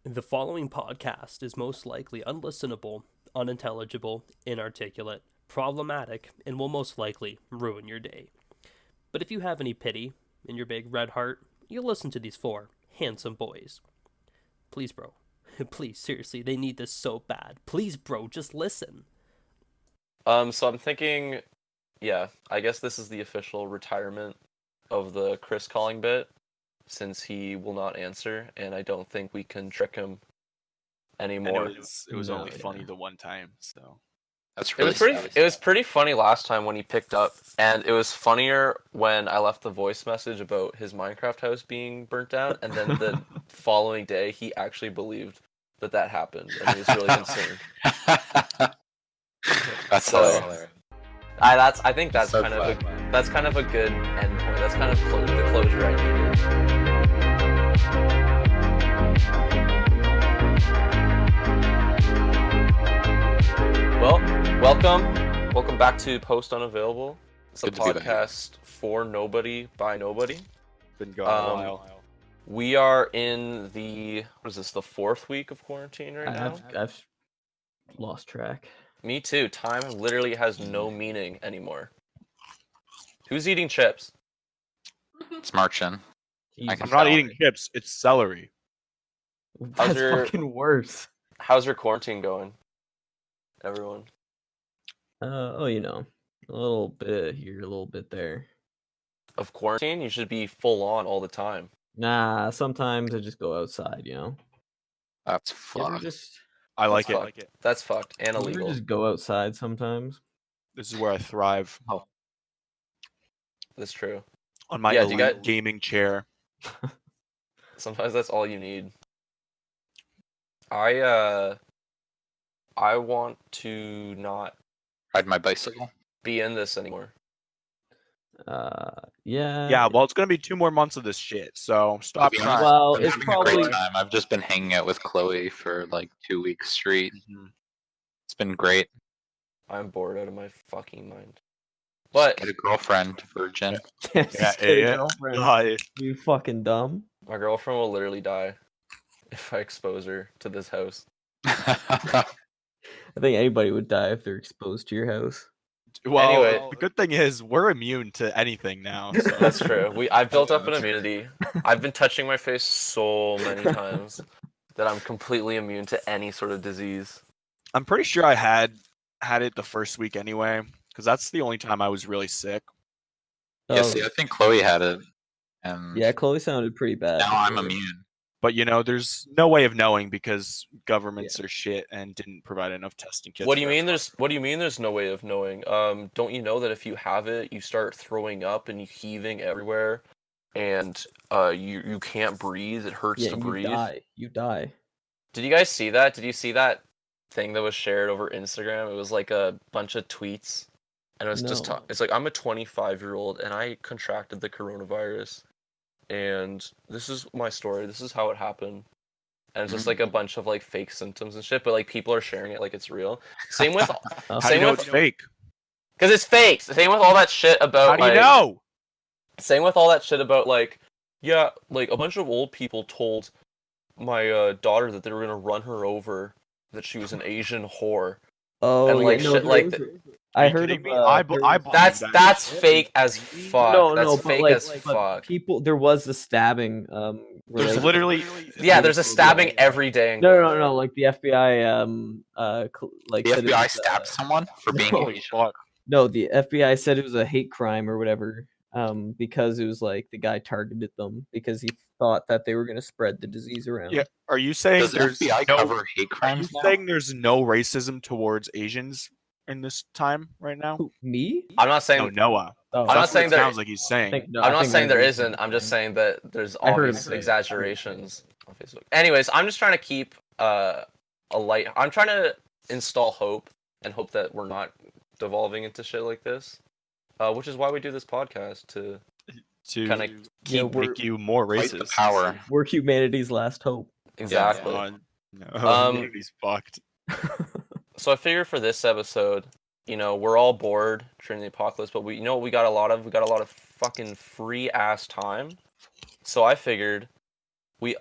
The following podcast is most likely unlistenable, unintelligible, inarticulate, problematic, and will most likely ruin your day. But if you have any pity in your big red heart, you'll listen to these four handsome boys. Please, bro. Please, seriously, they need this so bad. Please, bro, just listen. So I'm thinking, I guess this is the official retirement of the Chris calling bit, since he will not answer, and I don't think we can trick him anymore. And it was only funny the one time, so That's really It was pretty funny last time when he picked up, and it was funnier when I left the voice message about his Minecraft house being burnt down, and then the following day he actually believed that happened, and he was really concerned. That's So- hilarious. I think that's So kind of glad. that's kind of a good end point. That's kind of the closure I needed. Well, welcome back to Post Unavailable. It's a Good to be back. podcast for nobody by nobody. been gone a while. We are in the the fourth week of quarantine right now? I've lost track. Me too. Time literally has no meaning anymore. Who's eating chips? It's marching. Jesus. I'm not eating chips. It's celery. That's your- fucking worse. How's your quarantine going, everyone? A little bit here, a little bit there. Of quarantine, you should be full on all the time. Nah, sometimes I just go outside. That's You ever fucked. just I like That's it. That's fucked and you ever illegal. just go outside sometimes? This is where I thrive That's true. on my Yeah, do you elite guys- gaming chair. Sometimes that's all you need. I want to not Ride my bicycle. be in this anymore. Yeah. Yeah, well, it's gonna be 2 more months of this shit. So stop To be trying. honest, Well, I'm it's having a great probably time. I've just been hanging out with Chloe for like 2 weeks straight. Mhm. It's been great. I'm bored out of my fucking mind. But Get a girlfriend, virgin. Just Yeah, get a yeah. girlfriend. Hi. You fucking dumb. my girlfriend will literally die if I expose her to this house. I think anybody would die if they're exposed to your house. Well, Anyway. the good thing is we're immune to anything now. So. That's true. I've built up an immunity. I've been touching my face so many times that I'm completely immune to any sort of disease. I'm pretty sure I had it the first week anyway, because that's the only time I was really sick. Yeah, see, I think Chloe had it, and yeah, Chloe sounded pretty bad. now I'm before. immune. But there's no way of knowing because governments are shit and didn't provide enough testing kits. What do you for mean? everyone. What do you mean? There's no way of knowing. Don't you know that if you have it, you start throwing up and heaving everywhere, and you can't breathe. It hurts Yeah, to and breathe. You die. Did you guys see that? Did you see that thing that was shared over Instagram? It was like a bunch of tweets, and it was just No. it's like I'm a 25-year-old and I contracted the coronavirus, and this is my story. This is how it happened. And it's just like a bunch of like fake symptoms and shit, but like people are sharing it like it's real. Same with Oh, How do you same know with- it's fake? because it's fake. Same with all that shit about How do you like know? same with all that shit about like like a bunch of old people told my daughter that they were gonna run her over, that she was an Asian whore. Oh, and, like, yeah, no, shit there like was- that. I you heard kidding of. me? I there believe was- that. That's fake as fuck. No, That's no, but fake like, as but fuck. people. There was a stabbing. Where, There's like, literally Yeah, there's a stabbing every day. In No. Like the FBI. Like The said it FBI was, stabbed someone for being no. Asian. fuck. No, the FBI said it was a hate crime or whatever. Because it was like the guy targeted them because he thought that they were gonna spread the disease around. Yeah, are you saying Does the there's FBI no? cover hate Are you crimes now? saying there's no racism towards Asians in this time right now? Who, me? I'm not saying No, Noah. Oh, I'm not That's what saying it there- sounds like he's saying. no, I'm I not think saying there maybe- isn't. I'm just saying that there's I heard him obvious say it. exaggerations on Facebook. Anyways, I'm just trying to keep a light. I'm trying to install hope and hope that we're not devolving into shit like this. Which is why we do this podcast to to kinda keep we're- make you more Fight racist. the power. We're humanity's last hope. exactly. No, Um, he's fucked. So I figured for this episode, we're all bored during the apocalypse, but we got a lot of fucking free ass time. So I figured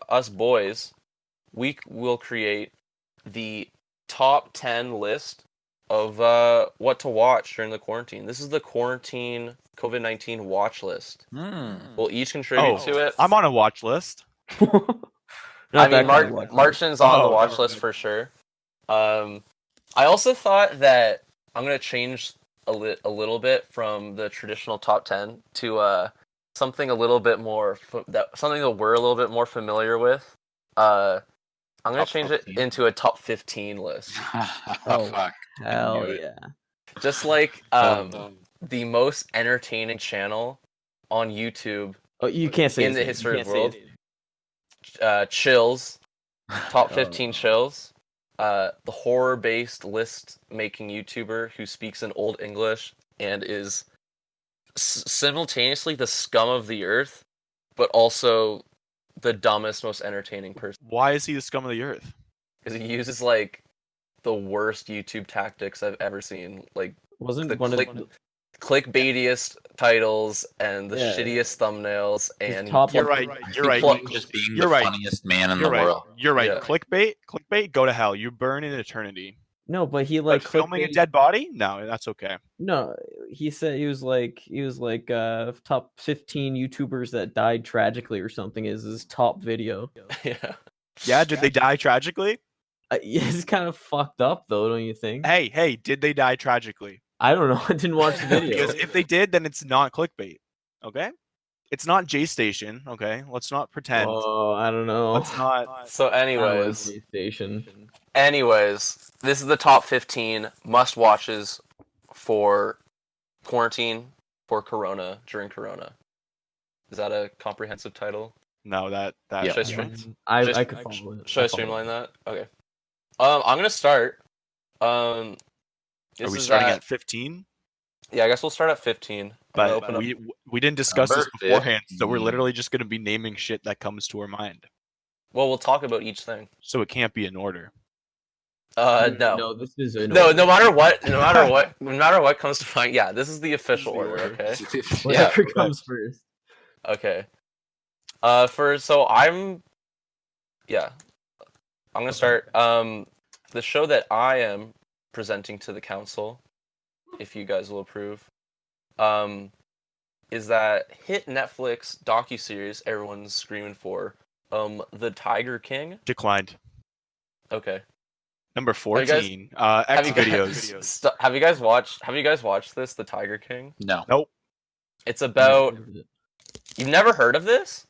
us boys we will create the top 10 list of what to watch during the quarantine. This is the quarantine COVID-19 watch list. We'll each contribute to it. I'm on a watch list. Not I mean, that kind of watch. Martian's on the Oh, watch never list mind. for sure. I also thought that I'm gonna change a little bit from the traditional top 10 to something a little bit more something that we're a little bit more familiar with. I'm gonna Top change it 15? into a top 15 list. Oh, Fuck. Hell knew it. yeah. Just like the most entertaining channel on YouTube Oh, you can't say in his the name. history You of can't the say his world. name. Chills, top Oh. 15 chills. The horror-based list-making YouTuber who speaks in Old English and is simultaneously the scum of the earth, but also the dumbest, most entertaining person. Why is he the scum of the earth? Because he uses like the worst YouTube tactics I've ever seen. Like Wasn't the one click, of clickbaitiest titles and the Yeah. shittiest thumbnails, His and top You're of- right. You're right. Plug- Just being You're the right. funniest man in You're the right. world. You're right. Yeah. Clickbait, go to hell. You burn in eternity. No, but he like But filming a clickbait- dead body? No, that's okay. No, he said he was like top 15 YouTubers that died tragically or something is his top video. yeah. Yeah, did they die tragically? It's kind of fucked up though, don't you think? Hey, did they die tragically? I don't know. I didn't watch the video. Because if they did, then it's not clickbait. Okay? It's not J Station, okay? Let's not pretend. Oh, I don't know. Let's not So, I like anyways, J Station. this is the top 15 must watches for quarantine for Corona during Corona. Is that a comprehensive title? No, that Yeah. Should I stream- I could follow it. Should I streamline that? Okay. I'm gonna start. This Are we is starting at 15? Yeah, I guess we'll start at 15. I'm gonna But open up- we didn't discuss this Number beforehand, so we're 15. literally just going to be naming shit that comes to our mind. Well, we'll talk about each thing. So it can't be in order. No. No, this is a No matter what comes to mind. Yeah, this is the official order. Okay. whatever comes first. Okay. I'm gonna start. The show that I am presenting to the council, if you guys will approve, is that hit Netflix docuseries everyone's screaming for, The Tiger King. Declined. Okay. Number you guys- 14. X Have you videos. Have you guys watched this, The Tiger King? No. Nope. It's about. You've never heard of this?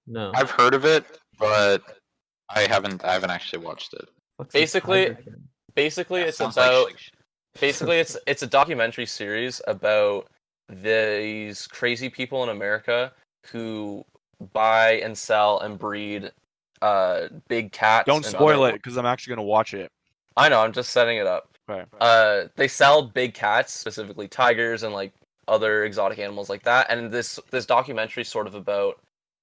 No. I've heard of it, but I haven't actually watched it. What's the Basically- Tiger King? Basically, That it's sounds about. like shit. Basically, it's a documentary series about these crazy people in America who buy and sell and breed big cats. Don't and spoil other- it because I'm actually going to watch it. I know, I'm just setting it up. Right. They sell big cats, specifically tigers and like other exotic animals like that. And this documentary is sort of about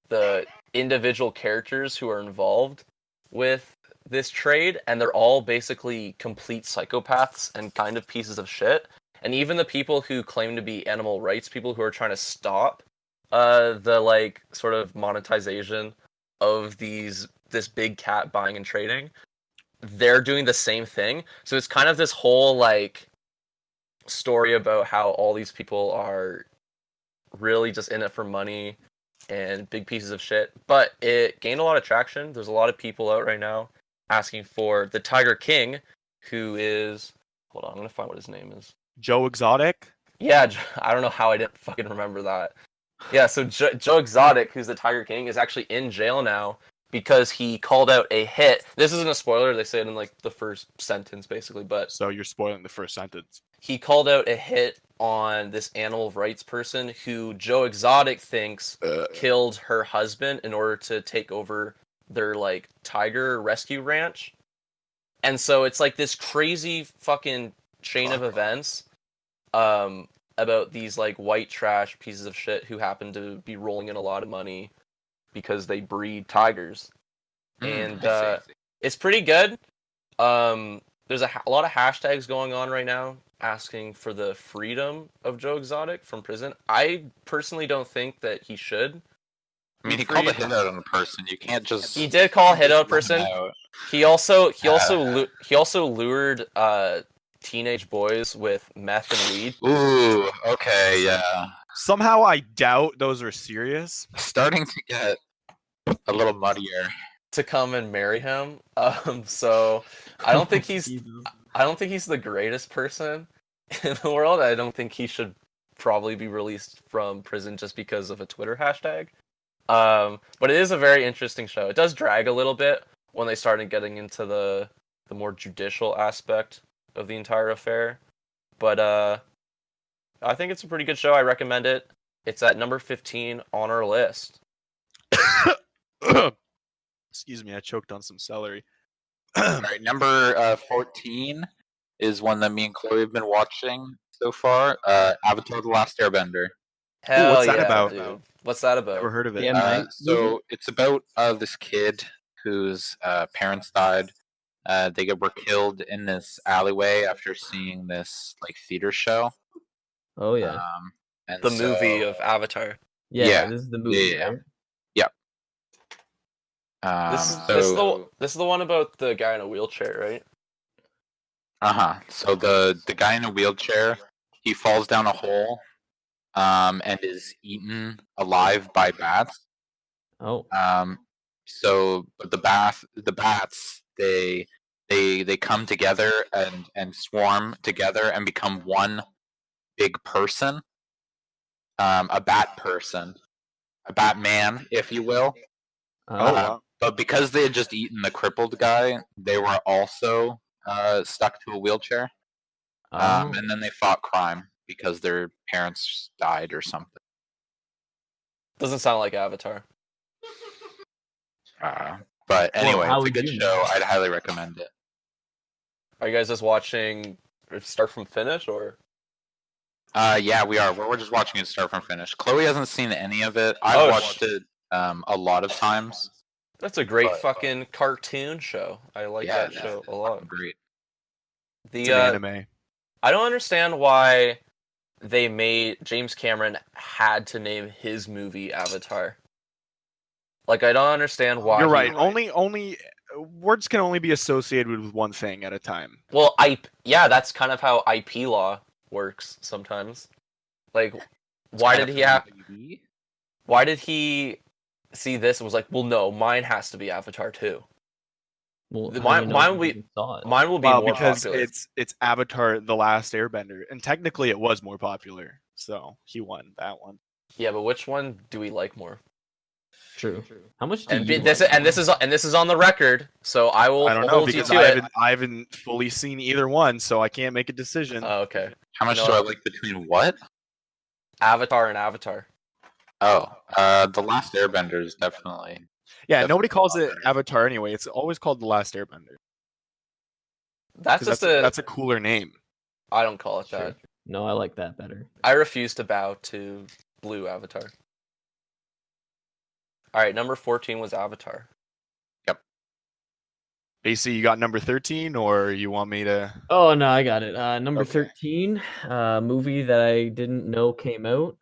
the individual characters who are involved with this trade, and they're all basically complete psychopaths and kind of pieces of shit. And even the people who claim to be animal rights people who are trying to stop the like sort of monetization of this big cat buying and trading, they're doing the same thing. So it's kind of this whole like story about how all these people are really just in it for money and big pieces of shit. But it gained a lot of traction. There's a lot of people out right now asking for the Tiger King, who is, hold on, I'm gonna find what his name is. Joe Exotic. Yeah, I don't know how I didn't fucking remember that. Yeah, so Joe Exotic, who's the Tiger King, is actually in jail now because he called out a hit. This isn't a spoiler, they say it in like the first sentence basically, but So you're spoiling the first sentence. he called out a hit on this animal rights person who Joe Exotic thinks killed her husband in order to take over their like tiger rescue ranch. And so it's like this crazy fucking chain of events about these like white trash pieces of shit who happen to be rolling in a lot of money because they breed tigers. And I see. it's pretty good. There's a lot of hashtags going on right now asking for the freedom of Joe Exotic from prison. I personally don't think that he should. I mean, he called a hit out on a person. You can't just. He did call a hit out let him person. out. He also lured teenage boys with meth and weed. Ooh, okay, yeah. Somehow I doubt those are serious. Starting to get a little muddier. To come and marry him. So I don't think he's Jesus. the greatest person in the world. I don't think he should probably be released from prison just because of a Twitter hashtag. But it is a very interesting show. It does drag a little bit when they started getting into the more judicial aspect of the entire affair. But I think it's a pretty good show. I recommend it. It's at number 15 on our list. Excuse me, I choked on some celery. All right, number 14 is one that me and Chloe have been watching so far. Avatar: The Last Airbender. Hell what's that yeah, about? dude. What's that about? Never heard of it. Yeah, Mike, So it's about this kid whose parents died. Were killed in this alleyway after seeing this like theater show. Oh yeah. And The so, movie of Avatar. Yeah, yeah. this is the movie, Yeah. right? This is the one about the guy in a wheelchair, right? So the guy in a wheelchair, he falls down a hole, and is eaten alive by bats. Oh. But the bats, they come together and swarm together and become one big person, a bat person, a Batman, if you will. Oh, wow. But because they had just eaten the crippled guy, they were also stuck to a wheelchair. Oh. And then they fought crime because their parents died or something. Doesn't sound like Avatar. But anyway, how it's a would good you show. know? I'd highly recommend it. Are you guys just watching start from finish, or? Yeah, we are. We're just watching it start from finish. Chloe hasn't seen any of it. I've Oh, watched it a lot of times. That's a great But- fucking cartoon show. I like that Yeah, show a lot. Great. It's an anime. I don't understand why they made James Cameron had to name his movie Avatar. Like, I don't understand why. You're right. Only words can only be associated with one thing at a time. Well, that's kind of how IP law works sometimes. Like, why did he see this and was like, well, no, mine has to be Avatar too. Well, Mine will be Well, more because popular. it's Avatar: The Last Airbender, and technically it was more popular, so he won that one. Yeah, but which one do we like more? True. How much do And you this is on the record, so I will I don't know hold you because to it. I haven't fully seen either one, so I can't make a decision. Oh, okay. How much You know do I what? like between what? Avatar and Avatar. Oh, The Last Airbender is definitely. Yeah, Definitely nobody calls it popular. Avatar anyway. It's always called The Last Airbender. That's 'Cause just that's a cooler name. I don't call it that. Sure. No, I like that better. I refuse to bow to Blue Avatar. All right, number 14 was Avatar. AC, you got number 13, or you want me to? Oh no, I got it. Number Okay. 13, movie that I didn't know came out.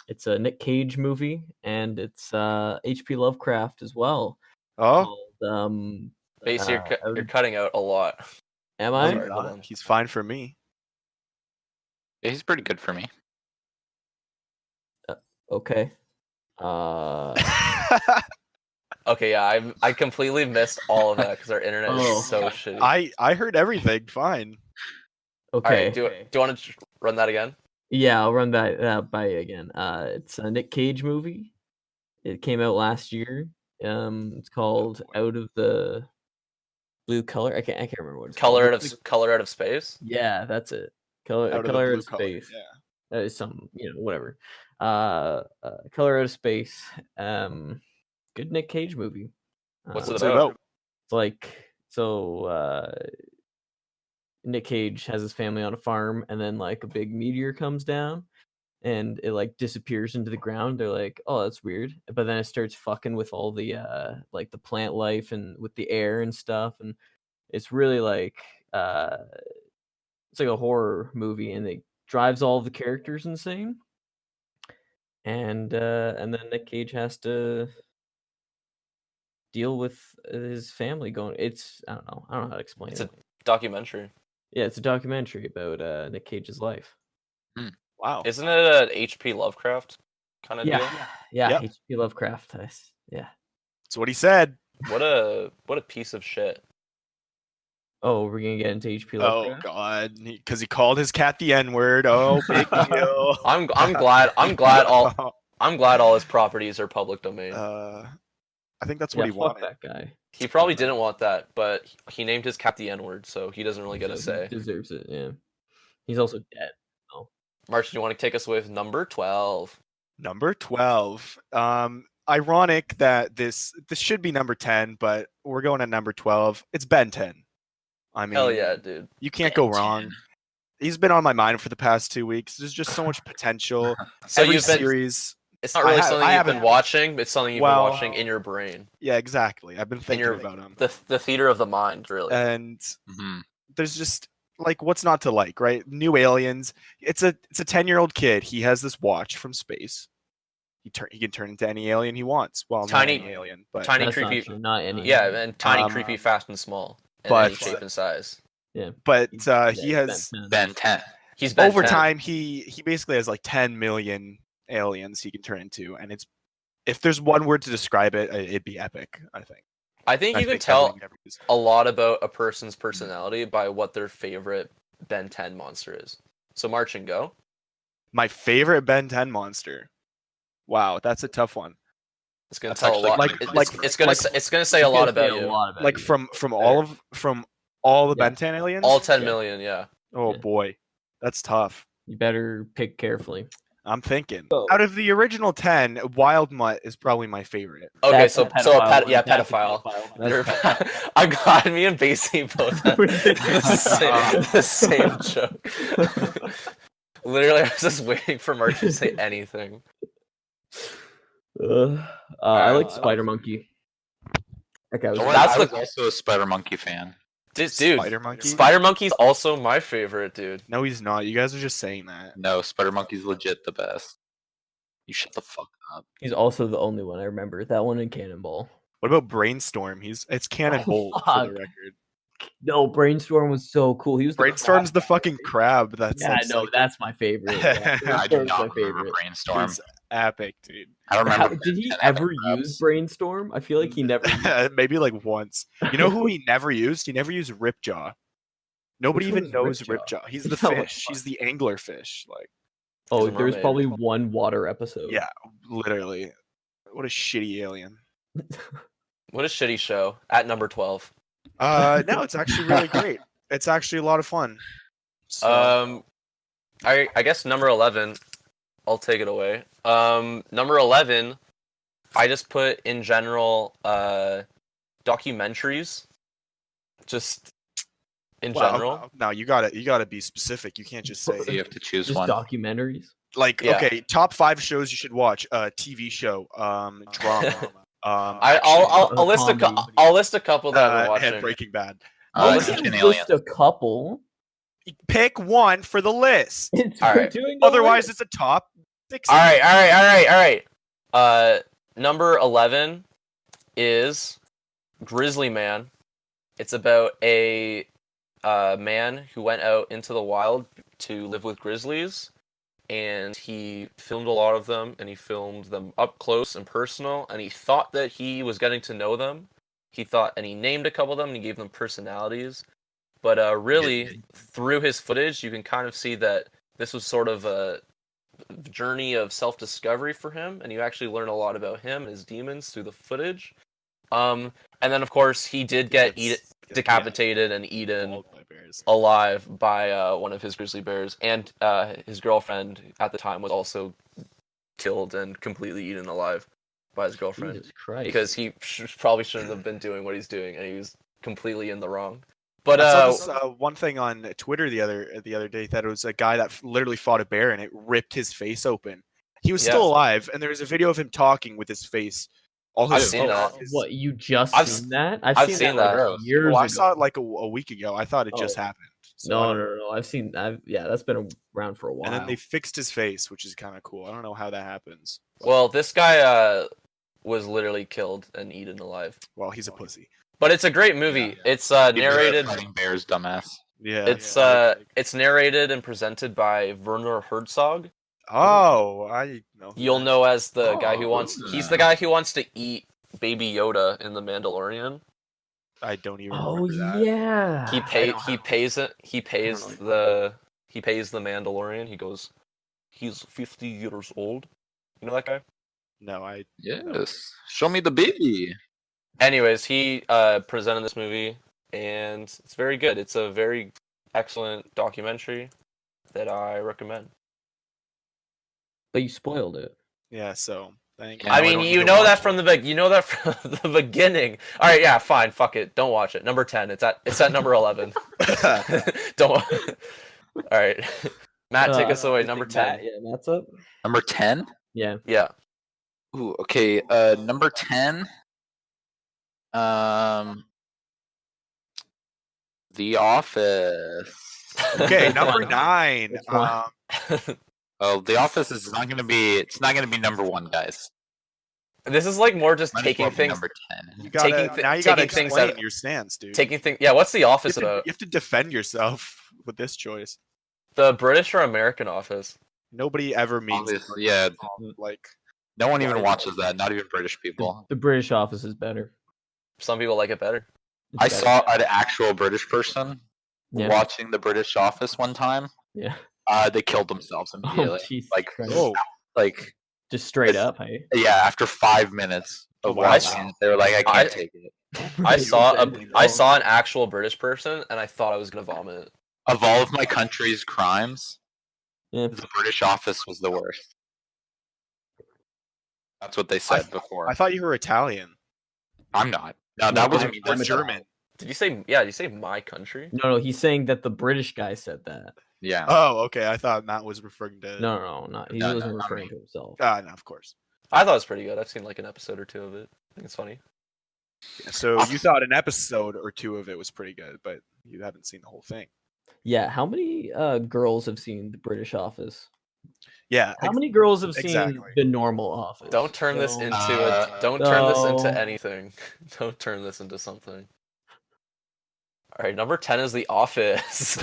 It's a Nick Cage movie, and it's H.P. Lovecraft as well. Oh, Called, Basically, Out you're of- cutting out a lot. am no, I? you're hold not. on. He's fine for me. Yeah, he's pretty good for me. Okay. Okay, yeah, I completely missed all of that because our internet Oh. is so shitty. I heard everything. Fine. All Okay. right, do you want to run that again? Yeah, I'll run that by you again. It's a Nick Cage movie. It came out last year. It's called boy. Out of the Blue Color. I can't remember what it's Color called. Color Out of Space. Yeah, that's it. Color Out of the Color blue of color. Space. Yeah. Some whatever. Color Out of Space. Good Nick Cage movie. What's What's it it about? about? It's like Nick Cage has his family on a farm, and then like a big meteor comes down, and it like disappears into the ground. They're like, "Oh, that's weird," but then it starts fucking with all the like the plant life and with the air and stuff, and it's really like it's like a horror movie, and it drives all the characters insane. and then Nick Cage has to deal with his family going. I don't know how to explain It's it. a documentary. Yeah, it's a documentary about Nick Cage's life. Wow. Isn't it an H.P. Lovecraft kind of deal? Yeah, Yep. H.P. Lovecraft. Yeah. That's what he said. What a piece of shit. Oh, we're gonna get into H.P. Oh Lovecraft. God, because he called his cat the N-word. Oh, big deal. I'm glad all his properties are public domain. I think that's what he fuck wanted. that guy. He probably didn't want that, but he named his cat the N-word, so he doesn't really get a So say. he deserves it. Yeah. He's also dead. March, do you want to take us with number 12? Number 12. Ironic that this should be number 10, but we're going at number 12. It's Ben 10. I mean, Hell yeah, dude. You can't go wrong. He's been on my mind for the past 2 weeks. There's just so much potential. So Every you've been. series. It's not really something you've been watching. It's something you've been Well, watching in your brain. Yeah, exactly. I've been thinking about him. The theater of the mind, really. And there's just like what's not to like, right? New aliens. It's a 10-year-old kid. He has this watch from space. He can turn into any alien he wants. Well, Tiny not any alien, but tiny That's creepy. not true, not any. Yeah, and tiny creepy, fast and small, in but- any shape and size. Yeah. but Yeah, he has Ben 10. He's Ben over 10. time he basically has like 10 million aliens he can turn into, and it's if there's one word to describe it, it'd be epic. I think. I think you can everything tell ever is. a lot about a person's personality by what their favorite Ben 10 monster is. So March and go. My favorite Ben 10 monster. Wow, that's a tough one. It's gonna That's tell a lot. actually It's gonna say a lot about you. Like from all the Ben 10 aliens. All 10 million, yeah. Oh Yeah. boy, that's tough. You better pick carefully. I'm thinking. Oh. Out of the original 10, Wild Mutt is probably my favorite. Okay, That's so a so pedophile. yeah, That's a pedophile. pedophile. You're- I'm glad me and Basie both had the same joke. Literally, I was just waiting for March to say anything. I like Spider Monkey. That guy was That's I was also a Spider Monkey fan. Dude, Spider Monkey. Spider Monkey's also my favorite, dude. No, he's not. You guys are just saying that. No, Spider Monkey's legit the best. You shut the fuck up. He's also the only one I remember. That one in Cannonball. What about Brainstorm? It's Cannon Bolt for fuck. the record. No, Brainstorm was so cool. He was Brainstorm's the crab fucking crab. That's guy. like Yeah, no, that's my favorite. Yeah, I do Brainstorm's my not remember favorite. Brainstorm. He's epic, dude. I don't remember. Did he Ben 10 having ever crabs. use Brainstorm? I feel like he never. used Maybe like once. You know who he never used? He never used Ripjaw. Nobody Which even one's knows Ripjaw? Ripjaw. He's the No, fish. He's the angler fish. Like, Oh, He's a there was mermaid. probably one water episode. yeah, literally. What a shitty alien. What a shitty show. At number 12. No, it's actually really great. It's actually a lot of fun. So, I guess number 11. I'll take it away. Number 11. I just put in general documentaries. Just in general. No, you gotta be specific. You can't just say You have to choose Just one. documentaries. like Yeah. okay, top 5 shows you should watch. TV show, drama. I'll list comedy. I'll list a couple that I've been watching. and Breaking Bad. You listen can Ancient Aliens. list a couple. Pick one for the list. It's All we're right. doing the Otherwise, list. it's a top 6. All right. Number 11 is Grizzly Man. It's about a man who went out into the wild to live with grizzlies, and he filmed a lot of them, and he filmed them up close and personal, and he thought that he was getting to know them. And he named a couple of them, and he gave them personalities. But really, through his footage, you can kind of see that this was sort of a journey of self-discovery for him, and you actually learn a lot about him and his demons through the footage. And then, of course, he did get decapitated and eaten alive by one of his grizzly bears, and his girlfriend at the time was also killed and completely eaten alive by his girlfriend. Jesus Christ. Because he probably shouldn't have been doing what he's doing, and he was completely in the wrong. But I saw this, one thing on Twitter the other day that it was a guy that literally fought a bear and it ripped his face open. He was still alive, and there was a video of him talking with his face. All I've his seen that. What, you just I've seen that? I've seen that. like years Well, I ago. saw it like a week ago. I thought it just Oh. happened. So I No, don't- no, no. That's been around for a while. And then they fixed his face, which is kind of cool. I don't know how that happens. but- Well, this guy was literally killed and eaten alive. well, he's a pussy. But it's a great movie. Yeah. It's He was narrated. fighting bears, dumbass. Yeah. It's narrated and presented by Werner Herzog. Oh, I know. who You'll that know is. as the guy who wants. Oh. He's the guy who wants to eat Baby Yoda in the Mandalorian. I don't even Oh remember that. yeah. He pays it. He pays know. the Mandalorian. He goes, he's 50 years old. You know that guy? No, I. Yes. Show me the baby. Anyways, he presented this movie, and it's very good. It's a very excellent documentary that I recommend. But you spoiled it. Yeah. So thank. Yeah, I I mean, don't you need to know that watch from the beginning. All right, yeah, fine, fuck it, don't watch it. Number 10. It's at number 11. Don't. All right, Matt, take us away. Number 10. Yeah, Matt's up. Number 10? Yeah. Yeah. Ooh, okay. Number 10. The Office. Okay, number 9. Which one? Oh, The Office is not gonna be. It's not gonna be number 1, guys. This is like more just Might as taking well be things. number 10. you gotta, now you gotta taking things explain out- your stance, dude. Taking things. Yeah. What's The Office you have, to, about? you have to defend yourself with this choice. The British or American Office? Nobody ever means Obviously, yeah. like. No one even Why- watches that. Not even British people. The British Office is better. Some people like it better. It's I better. saw an actual British person Yeah. watching the British Office one time. Yeah. They killed themselves Oh, immediately. Jesus like, Christ. Oh, like Just straight it's- up, hey. yeah, after 5 minutes of Wow. watching it, they were like, "I can't I- take it." I saw said- I saw an actual British person, and I thought I was gonna vomit. Of all of my country's crimes, Yeah. the British Office was the worst. That's what they said before. I thought you were Italian I'm not. No, No, that was I'm or Italian. German. Did you say? Yeah. Did you say my country? No, he's saying that the British guy said that. yeah. Oh, okay. I thought Matt was referring to. No, not he No, wasn't not referring me. to himself. No, of course. I thought it was pretty good. I've seen like an episode or two of it. I think it's funny. So you thought an episode or two of it was pretty good, but you haven't seen the whole thing. Yeah, how many girls have seen the British Office? Yeah. How many girls have seen exactly. the normal Office? Don't turn this So- into don't turn this into No. anything. Don't turn this into something. All right, number 10 is The Office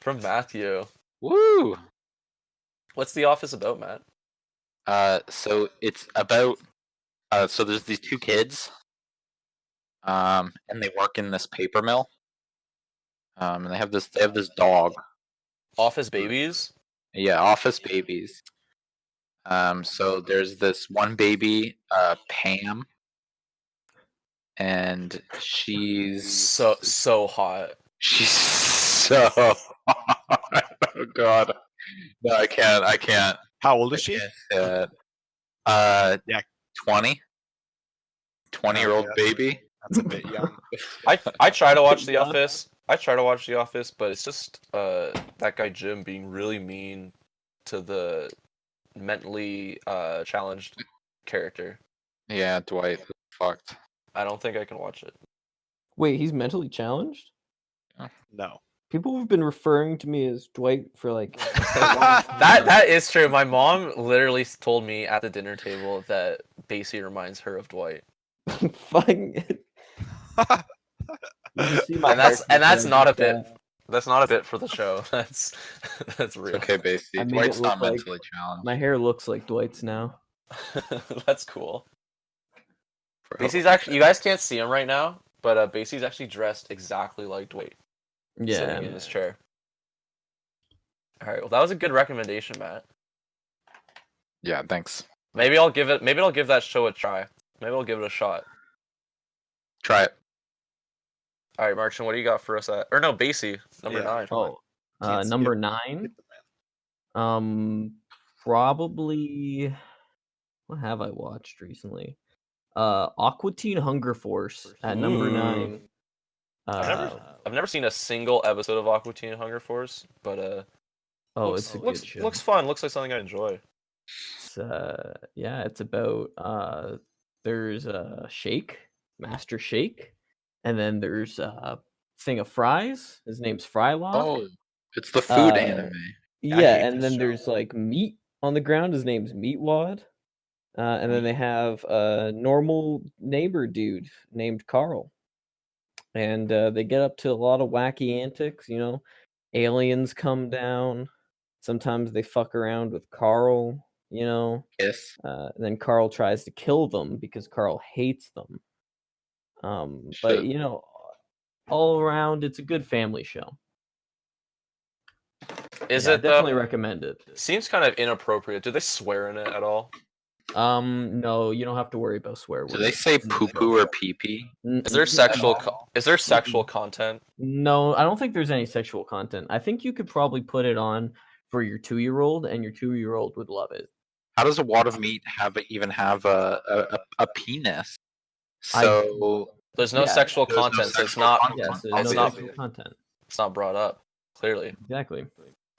from Matthew. Woo! What's The Office about, Matt? So it's about. So there's these two kids. And they work in this paper mill. And they have this dog. Office Babies. Yeah, office babies. So there's this one baby, Pam, and she's So hot. she's so. Oh God, no, I can't. How old I is she? can't say that. Yeah. 20. 20-year-old yeah. baby. That's a bit young. I try to watch The Office. But it's just that guy Jim being really mean to the mentally challenged character. Yeah, Dwight. Fucked. I don't think I can watch it. Wait, he's mentally challenged? No. People have been referring to me as Dwight for like That is true. My mom literally told me at the dinner table that Basie reminds her of Dwight. fucking And that's not a bit. That's not a bit for the show. That's real. Okay, Basie. I made Dwight's it not look like- mentally challenged. My hair looks like Dwight's now. That's cool. Bro. Basie's actually. You guys can't see him right now, but Basie's actually dressed exactly like Dwight, Yeah. sitting in his chair. All right. Well, that was a good recommendation, Matt. Yeah, thanks. Maybe I'll give that show a try. Maybe I'll give it a shot. Try it. All right, Marcin, what do you got for us at? Or no, Basie, number Yeah. 9. Oh, Can't see number it. 9. Probably. What have I watched recently? Aqua Teen Hunger Force at number Ooh. 9. I've never seen a single episode of Aqua Teen Hunger Force, but It's a good show. looks fun. Looks like something I enjoy. It's, it's about there's Shake, Master Shake, and then there's thing of fries. His name's Frylock. Oh, it's the food Uh, anime. I Yeah, hate and this then show. there's like meat on the ground. His name's Meatwad. And then they have a normal neighbor dude named Carl. And they get up to a lot of wacky antics, you know. Aliens come down. Sometimes they fuck around with Carl, you know. Yes. And then Carl tries to kill them because Carl hates them. But Shit. you know, all around, it's a good family show. Is Yeah, I it definitely though? recommend it. Seems kind of inappropriate. Do they swear in it at all? No, you don't have to worry about swear words. Do they say in the poo show. poo or pee pee? Is there sexual? Is there sexual content? No, I don't think there's any sexual content. I think you could probably put it on for your 2-year-old, and your 2-year-old would love it. How does a wad of meat even have a penis? So There's no Yeah, sexual there's no content, so it's sexual not. content. Yes, there's It's no not. sexual content. It's not brought up clearly. Is Exactly.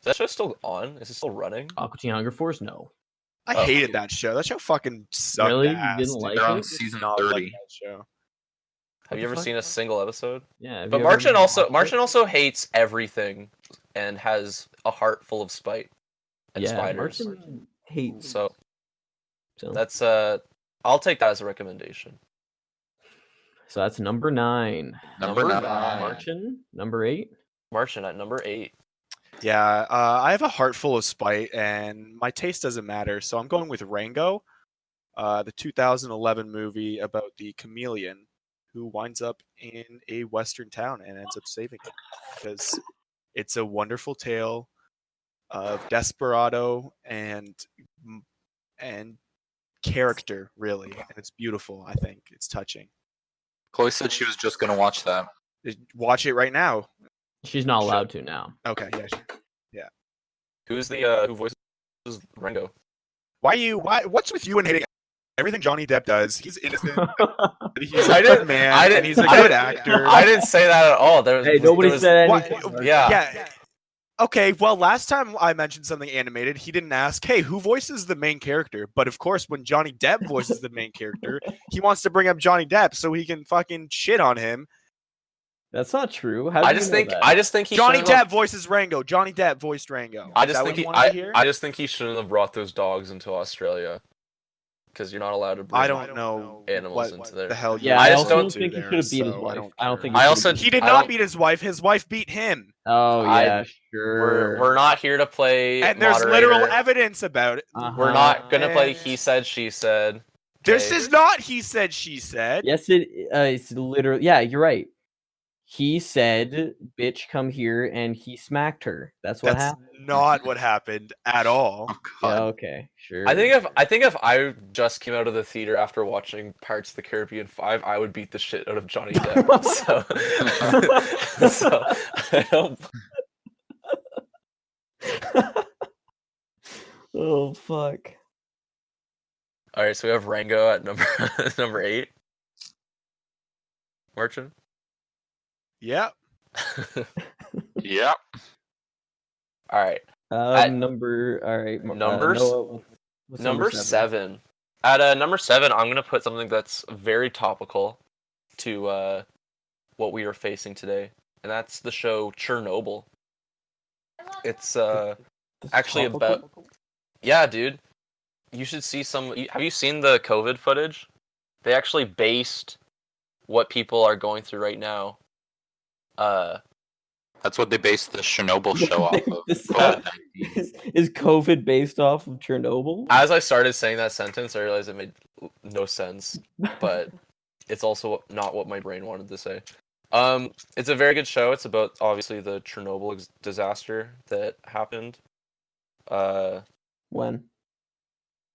that show still on? Is it still running? Aqua Teen Hunger Force, no. I Oh. hated that show. That show fucking sucked. Really? You ass, didn't dude. like They're on it? season Not like 30. that show. Have the you ever fuck? seen a single episode? Yeah. have But you ever Martian also watched it? hates everything, and has a heart full of spite and Yeah, spiders. Martian hates. So So that's I'll take that as a recommendation. that's number 9. Number Number 9. Martian, number 8. Martian at number 8. Yeah, I have a heart full of spite, and my taste doesn't matter, so I'm going with Rango, the 2011 movie about the chameleon who winds up in a western town and ends up saving it, because it's a wonderful tale of desperado and character, really, and it's beautiful. I think it's touching. Chloe said she was just gonna watch that. Watch it right now. She's not Sure. allowed to now. Okay, yeah. Sure. Who's the who voices Rango? What's with you and hating everything Johnny Depp does? He's innocent. He's I a didn't- good man, I didn't- and he's a I good didn't- actor. I didn't say that at all. Hey, nobody said What- anything. Yeah. Yeah. Okay, well, last time I mentioned something animated, he didn't ask, hey, who voices the main character? But of course, when Johnny Depp voices the main character, he wants to bring up Johnny Depp so he can fucking shit on him. That's not true. How do I you just know think that? I just think he Johnny shouldn't have- Depp voices Rango. Johnny Depp voiced Rango. I Is just that think what you he, wanted to hear? I just think he shouldn't have brought those dogs into Australia, because you're not allowed to bring I don't know animals what into there. the hell. Yeah, I I just also don't don't think he there, should have beat his so wife. don't I don't care. think I he also- should've He did I not don't- beat his wife. His wife beat him. Oh yeah, I- sure. We're not here to play. And there's moderator. literal evidence about it. We're not gonna play And- he said she said. This okay? is not he said, she said. Yes, it's literally. Yeah, you're right. He said, "Bitch, come here," and he smacked her. That's what That's happened. not what happened at all. Oh Yeah, god. okay, sure. I think if I just came out of the theater after watching Pirates of the Caribbean 5, I would beat the shit out of Johnny Depp. so I don't. Oh fuck. All right, so we have Rango at number 8. Merchant. Yeah. Yep. All right, At- Number. All right. Numbers- Noah, what's number 7. At number 7, I'm gonna put something that's very topical to what we are facing today, and that's the show Chernobyl. It's This actually topical? about- yeah, dude. You should see some. Have you seen the COVID footage? They actually based what people are going through right now. That's what they based the Chernobyl show off of. This- COVID-19. is COVID based off of Chernobyl? As I started saying that sentence, I realized it made no sense, but it's also not what my brain wanted to say. It's a very good show. It's about obviously the Chernobyl disaster that happened. When?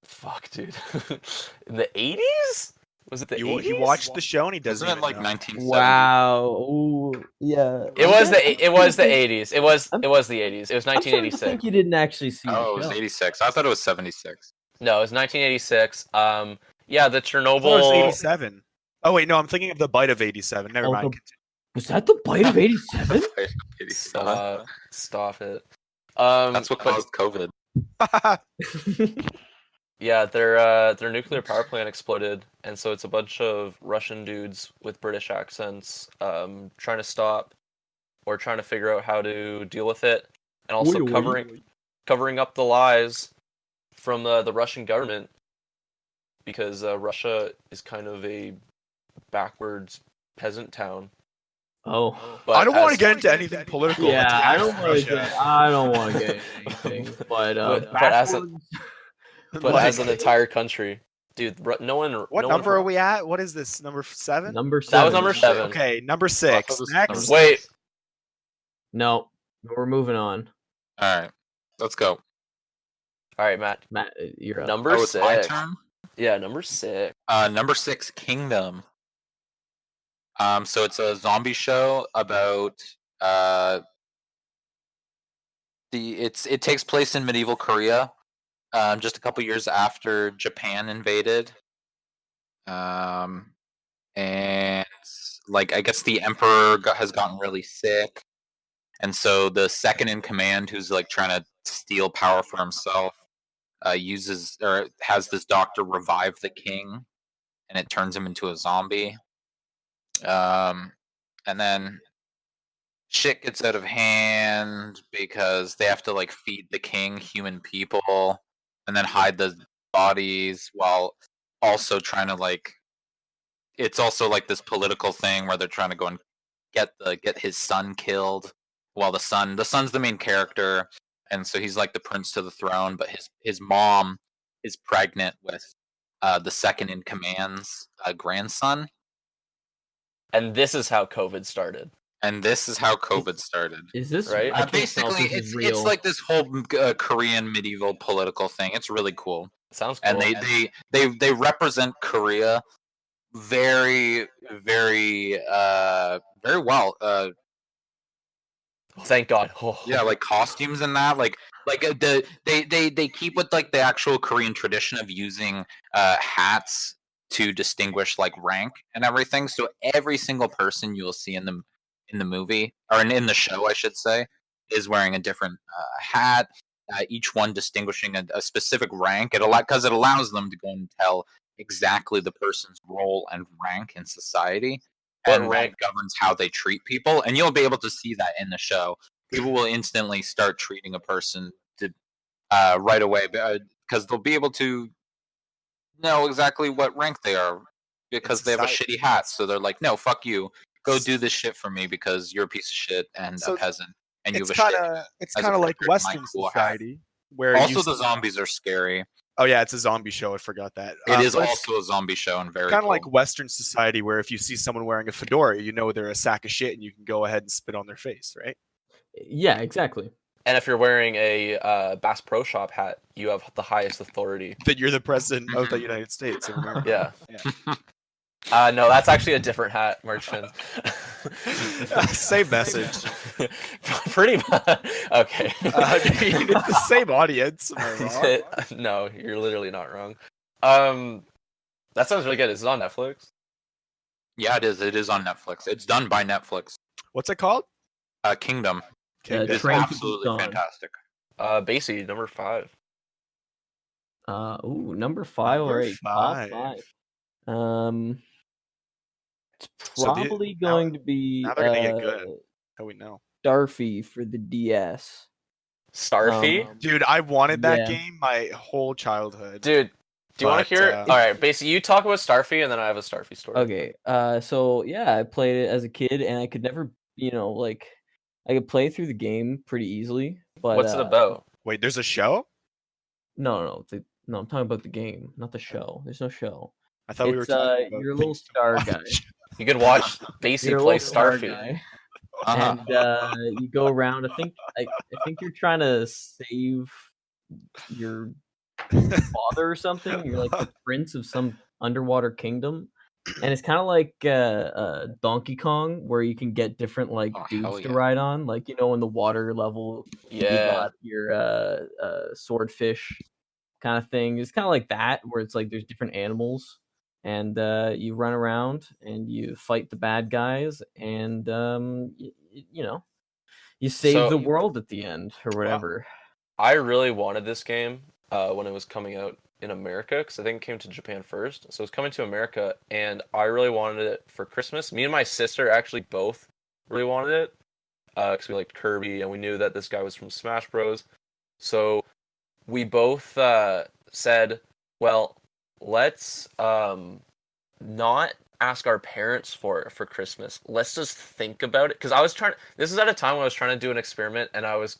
Fuck, dude. In the 80s? Was it the 80s? He watched the show and he doesn't Wasn't it even like know. 1970? Wow. Ooh, yeah. It was the I'm 80s. It was the 80s. It was the 80s. It was I'm starting to 1986. think you didn't actually see Oh, it the was show. 86. I thought it was 76. No, it was 1986. Yeah, the I thought it was Chernobyl. 87. Oh wait, no, I'm thinking of the bite of 87. Never Oh, mind. Was that the bite of 87? 87. Stop it. That's what but- caused COVID. Yeah, their nuclear power plant exploded, and so it's a bunch of Russian dudes with British accents trying to stop or trying to figure out how to deal with it, and also Oi, oi. covering up the lies from the Russian government, because Russia is kind of a backwards peasant town. Oh. But I don't want to as- get into anything political. Yeah, I attacks don't want to Russia. get. I don't want to get into anything. But But as a- backwards. but Like, as an entire country, dude, no one. what no number one are we at? What is this? Number 7? Number That was 7. number 7. Okay, number I 6. thought this was Next. number Wait, No, we're moving on. All right, let's go. all right, Matt. Matt, you're up. Number Oh, it's 6. my turn. Yeah, number 6. Number 6, Kingdom. So it's a zombie show about it takes place in medieval Korea, just a couple years after Japan invaded. And like I guess the emperor has gotten really sick, and so the second in command, who's like trying to steal power for himself, uses or has this doctor revive the king, and it turns him into a zombie. And then shit gets out of hand because they have to like feed the king human people and then hide the bodies while also trying to like it's also like this political thing where they're trying to go and get his son killed while the son's the main character, and so he's like the prince to the throne, but his mom is pregnant with the second in command's grandson. And this is how COVID started. And this is how COVID started. Is this Right? I can't tell if Basically, this is it's real. like this whole Korean medieval political thing. It's really cool, Sounds cool. and they represent Korea very very very well. Thank God. Oh. Yeah, like costumes and that, like they keep with like the actual Korean tradition of using hats to distinguish like rank and everything. So every single person you will see in the movie or in the show, I should say, is wearing a different hat. Each one distinguishing a specific rank. It allows them to go and tell exactly the person's role and rank in society. What And rank? that governs how they treat people, and you'll be able to see that in the show. People will instantly start treating a person right away because they'll be able to know exactly what rank they are because they have a shitty hat. So they're like, "No, fuck you. Go do this shit for me because you're a piece of shit and So a peasant, and you It's have a kind shit." of as kind of like compared to my Western cool hat. society, where Also, the zombies are scary. Oh yeah, it's a zombie show. I forgot that. It is But it's also a zombie show and very kind of cool. like Western society, where if you see someone wearing a fedora, you know they're a sack of shit, and you can go ahead and spit on their face, right? Yeah, exactly. And if you're wearing a Bass Pro Shop hat, you have the highest authority. That you're the president of the United States of America. Yeah. No, that's actually a different hat, Merchant. Same message. Pretty much. Okay. I mean, it's the same audience. Am I wrong? No, you're literally not wrong. That sounds really good. Is it on Netflix? Yeah, it is. It is on Netflix. It's done by Netflix. What's it called? Kingdom. Kingdom. It's Train to absolutely Busan. fantastic. Basie, number 5. Number 5 Number already. Top 5. 5. It's So probably now- going to be now they're gonna get good. How we know? Starfy for the DS. Starfy? Dude, I wanted that Yeah. game my whole childhood. Dude, do you want But, to hear it? uh, Alright, Basie, you talk about Starfy, and then I have a Starfy story. Okay. So yeah, I played it as a kid, and I could never, like, I could play through the game pretty easily. But What's it about? Wait, there's a show? No, no, I'm talking about the game, not the show. There's no show. I thought we were It's talking about your little things to star watch. guy. You could watch Basie You're a play little star Starfy. guy, Uh-huh. and you go around. I think you're trying to save your father or something. You're like the prince of some underwater kingdom, and it's kind of like Donkey Kong, where you can get different like Oh, dudes hell to yeah. ride on. Like in the water level, you Yeah. got your swordfish kind of thing. It's kind of like that, where it's like there's different animals, and you run around and you fight the bad guys, and you save So- the world at the end or whatever. I really wanted this game when it was coming out in America, because I think it came to Japan first. So it's coming to America, and I really wanted it for Christmas. Me and my sister actually both really wanted it. because we liked Kirby, and we knew that this guy was from Smash Bros. So we both said, well, let's not ask our parents for it for Christmas. Let's just think about it. Because I was trying. This is at a time when I was trying to do an experiment, and I was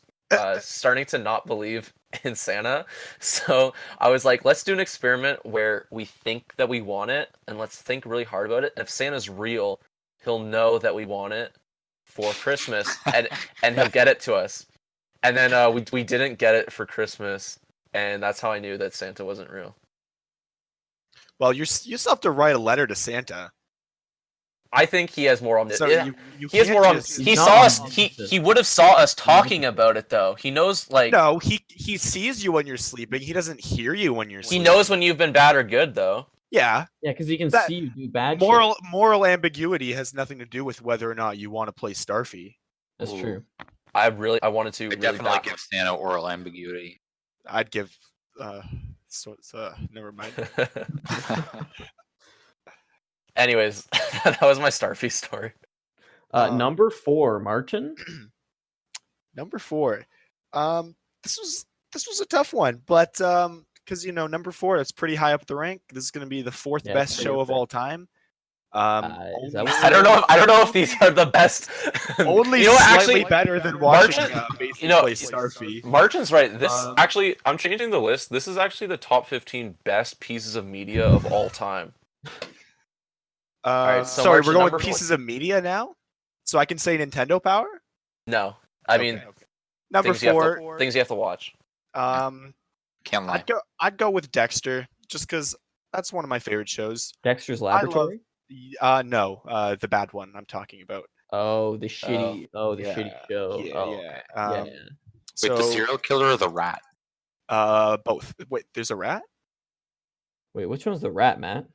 starting to not believe in Santa. So I was like, let's do an experiment where we think that we want it, and let's think really hard about it. And if Santa's real, he'll know that we want it for Christmas, and he'll get it to us. And then we didn't get it for Christmas, and that's how I knew that Santa wasn't real. Well, you still have to write a letter to Santa. I think he has more So he has can't more just- he not saw us omniscient. he would have saw us talking about it though. He knows like No, he sees you when you're sleeping. He doesn't hear you when you're he sleeping. knows when you've been bad or good though. Yeah. Yeah, because he can That- see you do bad Moral ambiguity has nothing to do with whether or not you want to play Starfy. shit. That's Ooh. true. I wanted to I really definitely bad. give Santa oral ambiguity. I'd give never mind. Anyways, that was my Starfy story. Number 4, Martin. Number 4. This was a tough one, but because number 4, that's pretty high up the rank. This is going to be the fourth Yeah, best it's show pretty of up all time. Is that Only- what I don't know if these are the best. only You know what, slightly actually, better than watching Martin- Basie you know, play Starfy. Martin's right. This Um, actually, I'm changing the list. This is actually the top 15 best pieces of media of all time. right, so sorry, Martin, we're going number with four. pieces of media now, so I can say Nintendo Power. No, I mean Okay. Number things you have 4. things you have to watch. Can't lie. I'd go with Dexter, just because that's one of my favorite shows. Dexter's Laboratory? No, the bad one I'm talking about. Oh, the shitty. Yeah, shitty show. yeah, oh, yeah. okay. Wait, So, the serial killer or the rat? both. Wait, there's a rat? Wait, which one's the rat, Matt?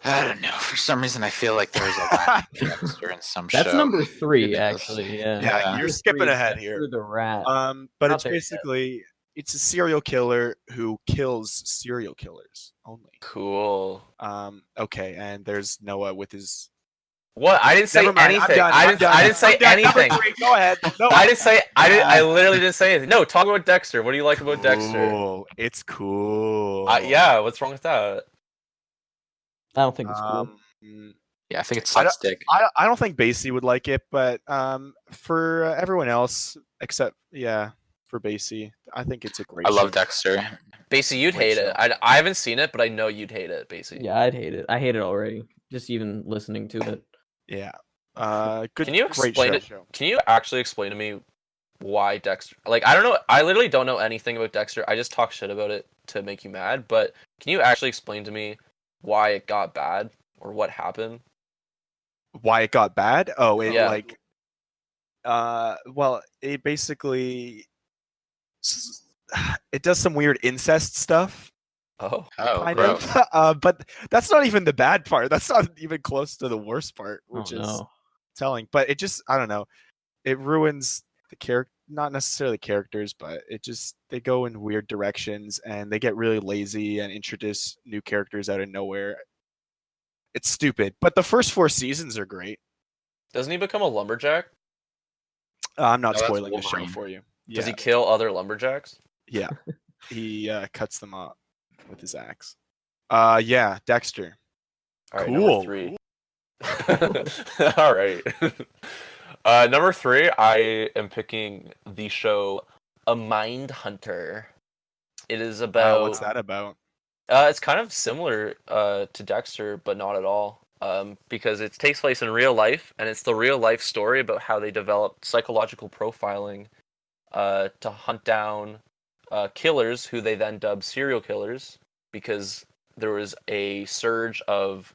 I don't know. For some reason, I feel like there's a rat in Dexter in some That's show. number 3, It is. actually. Yeah. Yeah, Yeah. you're Number skipping 3 is ahead Dexter here. the rat. But Not it's there yet. basically it's a serial killer who kills serial killers only. Cool. Okay, and there's Noah with his. What? I didn't say Never mind, I'm anything. done, I I'm didn't. done, I didn't say I'm done. Number anything. 3, go ahead. No, I didn't say. I literally didn't say anything. No, talk about Dexter. What do you like about Dexter? Cool. It's cool. Yeah. What's wrong with that? I don't think it's cool. Yeah, I think it's I don't- stick. I don't think Basie would like it, but for everyone else, except for Basie, I think it's a great. I love show. Dexter. Basically, you'd Great hate it. show. I haven't seen it, but I know you'd hate it. Basically. Yeah, I'd hate it. I hate it already. Just even listening to it. Yeah. Good. Can you great explain show. it? Can you actually explain to me why Dexter? Like, I don't know. I literally don't know anything about Dexter. I just talk shit about it to make you mad. But can you actually explain to me why it got bad or what happened? Why it got bad? Oh, it Yeah. well, it basically it does some weird incest stuff. Oh, Oh, Kind gross. of. But that's not even the bad part. That's not even close to the worst part, which Oh, is no. telling. But it just, I don't know. It ruins the character, not necessarily characters, but they go in weird directions and they get really lazy and introduce new characters out of nowhere. It's stupid. But the first 4 seasons are great. doesn't he become a lumberjack? I'm not No, that's spoiling the show Wolverine. for you. Does Yeah, he kill other lumberjacks? yeah. He cuts them up with his axe. Yeah, Dexter. All right, Cool. number 3. All right. Number 3, I am picking the show A Mind Hunter. It is about. What's that about? It's kind of similar to Dexter, but not at all. Because it takes place in real life, and it's the real life story about how they developed psychological profiling to hunt down killers, who they then dubbed serial killers, because there was a surge of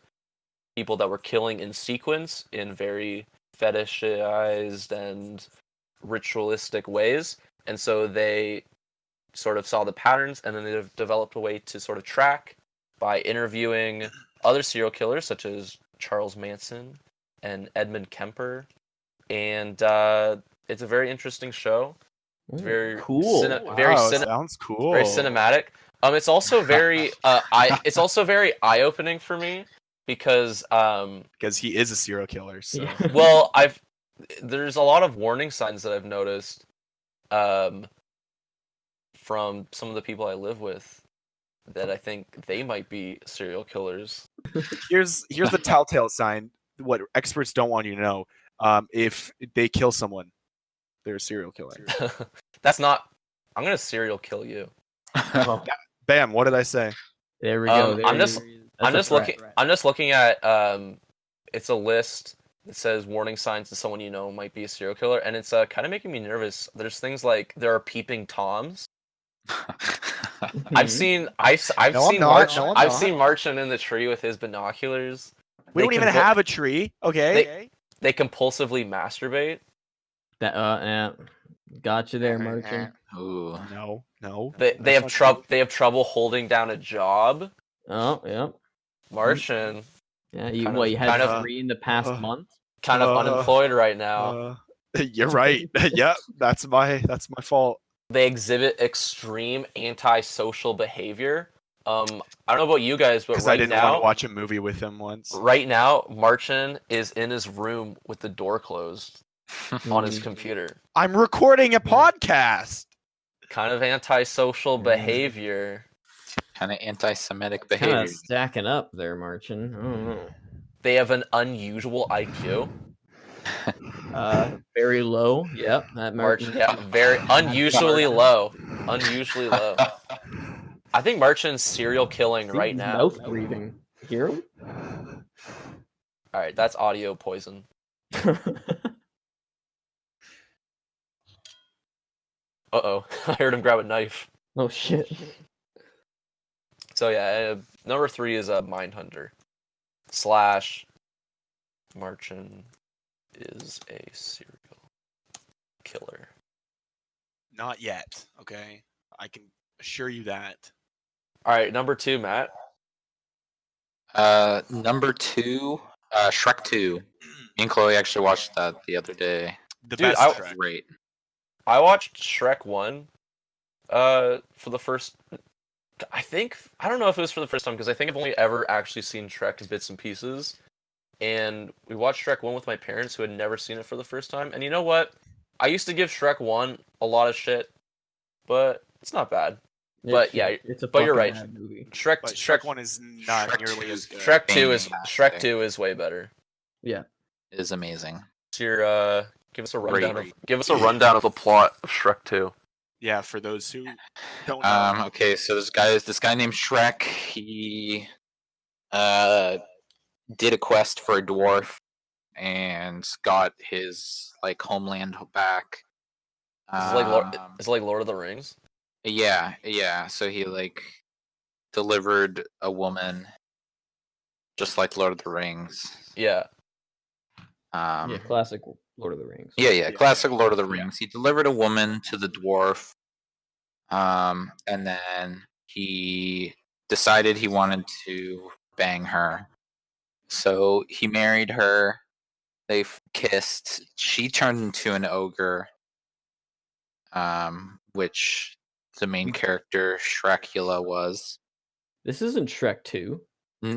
people that were killing in sequence in very fetishized and ritualistic ways, and so they sort of saw the patterns, and then they developed a way to sort of track by interviewing other serial killers such as Charles Manson and Edmund Kemper, and it's a very interesting show. It's very cool. Sounds cool. very cinematic. It's also very it's also very eye-opening for me because Because he is a serial killer. So Yeah. well, there's a lot of warning signs that I've noticed from some of the people I live with that I think they might be serial killers. Here's the telltale sign. What experts don't want you to know. If they kill someone, they're a serial killer. That's not. I'm gonna serial kill you. Oh, Bam! What did I say? there we go. I'm There just- you- I'm that's just a looking. threat. I'm just looking at. It's a list that says warning signs that someone you know might be a serial killer, and it's kind of making me nervous. There's things like there are peeping toms. I've seen. I've No, I'm seen not. March. No, I'm I've not. seen Martian in the tree with his binoculars. We They don't even convul- have a tree. Okay. They compulsively masturbate. That yeah, got you there, merchant. Ooh. No. They that's have not trouble. true. They have trouble holding down a job. Oh, yeah, Martian, yeah. You Kind what? of- You had kind of- 3 in the past uh, month. kind of unemployed right now. You're right. Yeah, that's my fault. They exhibit extreme antisocial behavior. I don't know about you guys, but Because I right didn't want now, to watch a movie with him once. right now, Marchin is in his room with the door closed on his Mm. computer. I'm recording a podcast. Kind of antisocial Yeah. behavior. Kind of anti-Semitic Kind behavior. of stacking up there, Marchin. I don't know. They have an unusual IQ. Very low. Yep. That Marchin, yeah, very unusually low. Unusually low. I think Marchin's serial killing See, right he's now. Mouth breathing. Hear him? All right, that's audio poison. Uh-oh, I heard him grab a knife. Oh shit. So yeah, number 3 is a Mindhunter / Marchin is a serial killer. Not yet. Okay, I can assure you that. All right, number 2, Matt. Number 2, Shrek 2. Me and Chloe actually watched that the other day. The Dude, best I- Shrek. Great. I watched Shrek 1 for the first. I don't know if it was for the first time because I think I've only ever actually seen Shrek in bits and pieces. And we watched Shrek 1 with my parents who had never seen it for the first time. And you know what? I used to give Shrek 1 a lot of shit, but it's not bad. But yeah, it's a but you're fucking right. bad movie. Shrek But Shrek Shrek 1 is not Shrek nearly 2 as good. Shrek 2 is Fantastic. Shrek 2 is way better. Yeah. It is amazing. So you're, give us a rundown Great. give us a rundown of the plot of Shrek 2. Yeah, for those who don't know. Okay, so this guy named Shrek. He did a quest for a dwarf and got his like homeland back. Is it like Lord of the Rings? Yeah. So he like delivered a woman, just like Lord of the Rings. Yeah. Yeah, classic Lord of the Rings. Yeah, classic Lord of the Yeah. Rings. He delivered a woman to the dwarf, and then he decided he wanted to bang her. So he married her. They kissed. She turned into an ogre, which the main character Shrekula was. This isn't Shrek 2.